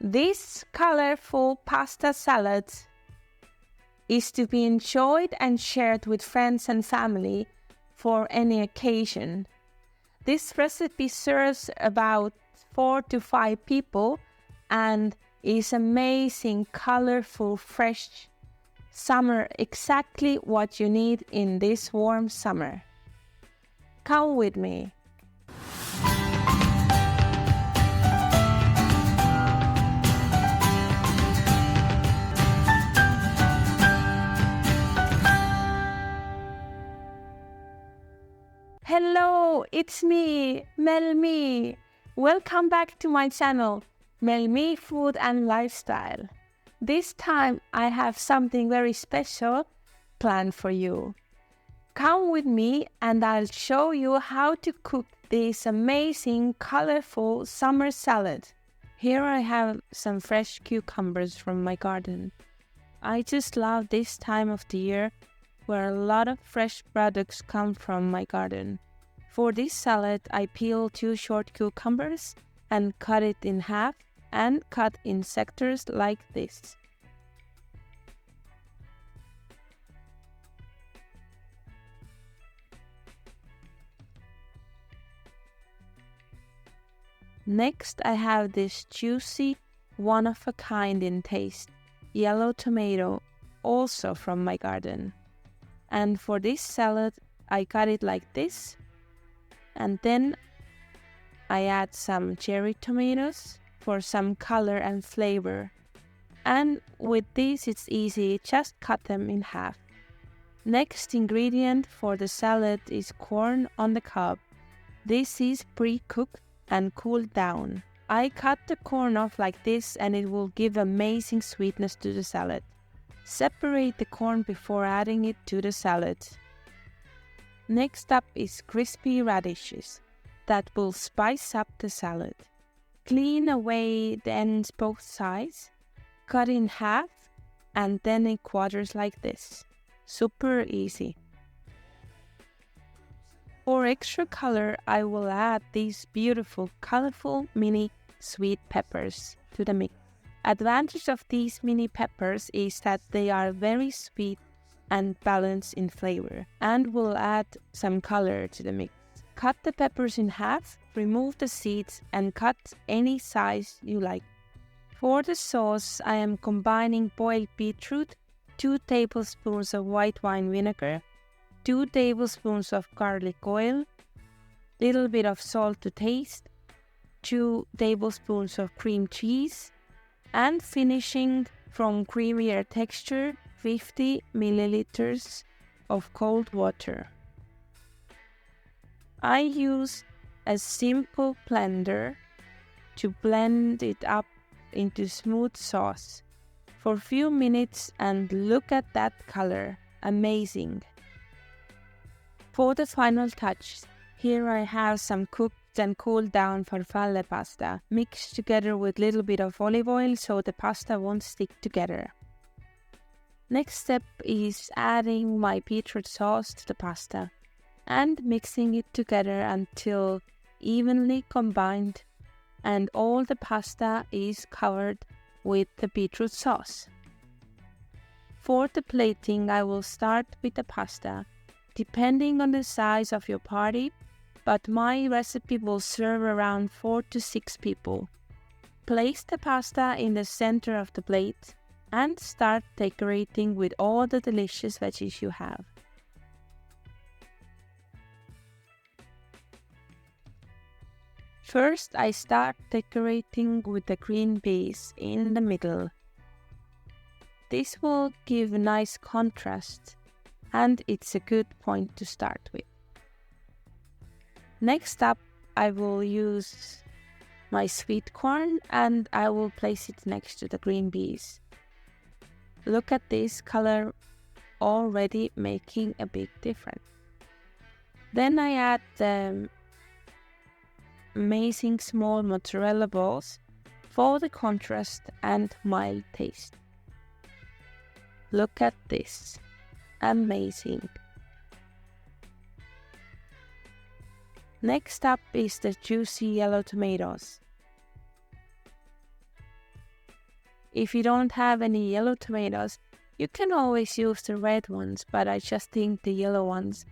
This colorful pasta salad is to be enjoyed and shared with friends and family for any occasion. This recipe serves about 4 to 5 people and is amazing, colorful, fresh summer, exactly what you need in this warm summer. Come with me. Hello, it's me, Melmi. Welcome back to my channel, Melmi Food and Lifestyle. This time I have something very special planned for you. Come with me and I'll show you how to cook this amazing, colorful summer salad. Here I have some fresh cucumbers from my garden. I just love this time of the year where a lot of fresh products come from my garden. For this salad, I peel 2 short cucumbers and cut it in half and cut in sectors like this. Next, I have this juicy, one-of-a-kind in taste, yellow tomato, also from my garden. And for this salad, I cut it like this. And then I add some cherry tomatoes for some color and flavor. And with this, it's easy, just cut them in half. Next ingredient for the salad is corn on the cob. This is pre-cooked and cooled down. I cut the corn off like this and it will give amazing sweetness to the salad. Separate the corn before adding it to the salad. Next up is crispy radishes that will spice up the salad. Clean away the ends both sides, cut in half and then in quarters like this. Super easy. For extra color, I will add these beautiful, colorful mini sweet peppers to the mix. Advantage of these mini peppers is that they are very sweet and balanced in flavor and will add some color to the mix. Cut the peppers in half, remove the seeds and cut any size you like. For the sauce, I am combining boiled beetroot, 2 tablespoons of white wine vinegar, 2 tablespoons of garlic oil, little bit of salt to taste, 2 tablespoons of cream cheese, and finishing from creamier texture, 50 milliliters of cold water. I use a simple blender to blend it up into smooth sauce for a few minutes and look at that color, amazing. For the final touch, here I have some cooked and cooled down farfalle pasta mixed together with little bit of olive oil so the pasta won't stick together. Next step is adding my beetroot sauce to the pasta and mixing it together until evenly combined and all the pasta is covered with the beetroot sauce. For the plating, I will start with the pasta, depending on the size of your party, but my recipe will serve around 4 to 6 people. Place the pasta in the center of the plate and start decorating with all the delicious veggies you have. First, I start decorating with the green peas in the middle. This will give a nice contrast and it's a good point to start with. Next up, I will use my sweet corn and I will place it next to the green peas. Look at this color already making a big difference. Then I add the amazing small mozzarella balls for the contrast and mild taste. Look at this, amazing. Next up is the juicy yellow tomatoes. If you don't have any yellow tomatoes, you can always use the red ones, but I just think the yellow ones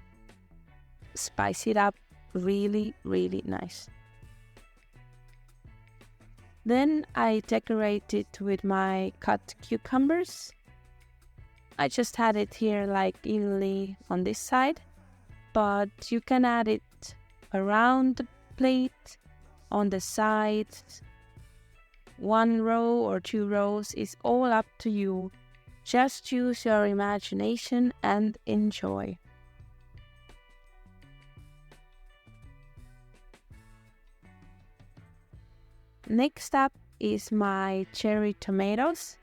spice it up really, really nice. Then I decorate it with my cut cucumbers. I just had it here like evenly on this side, but you can add it around the plate, on the sides. 1 row or 2 rows is all up to you. Just use your imagination and enjoy. Next up is my cherry tomatoes.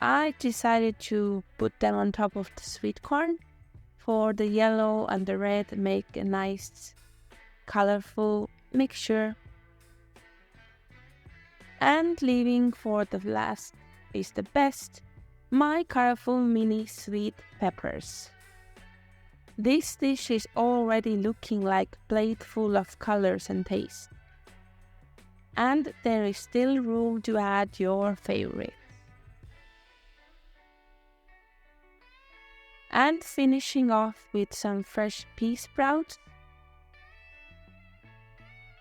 I decided to put them on top of the sweet corn. For the yellow and the red, make a nice colorful mixture. And leaving for the last is the best, my colorful mini sweet peppers. This dish is already looking like a plate full of colors and taste. And there is still room to add your favorite. And finishing off with some fresh pea sprouts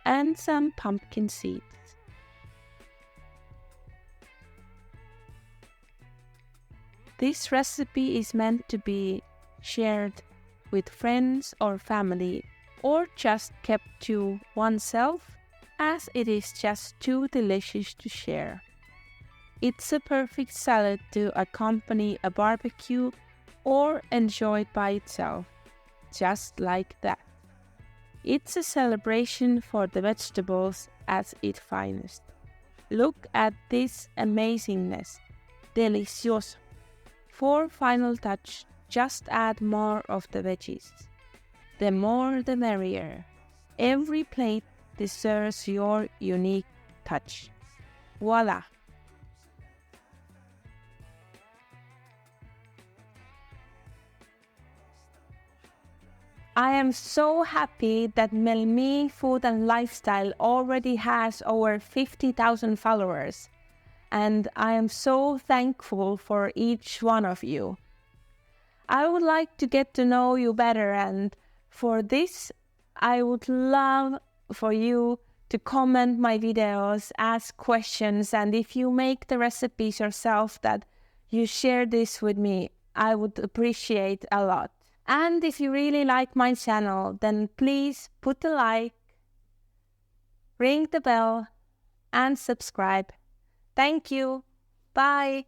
and some pumpkin seeds. This recipe is meant to be shared with friends or family, or just kept to oneself, as it is just too delicious to share. It's a perfect salad to accompany a barbecue or enjoy it by itself, just like that. It's a celebration for the vegetables at its finest. Look at this amazingness. Delicioso. For final touch, just add more of the veggies. The more the merrier. Every plate deserves your unique touch. Voila! I am so happy that Melmi Food and Lifestyle already has over 50,000 followers, and I am so thankful for each one of you. I would like to get to know you better, and for this, I would love for you to comment my videos, ask questions, and if you make the recipes yourself, that you share this with me. I would appreciate a lot. And if you really like my channel, then please put a like, ring the bell, and subscribe. Thank you. Bye.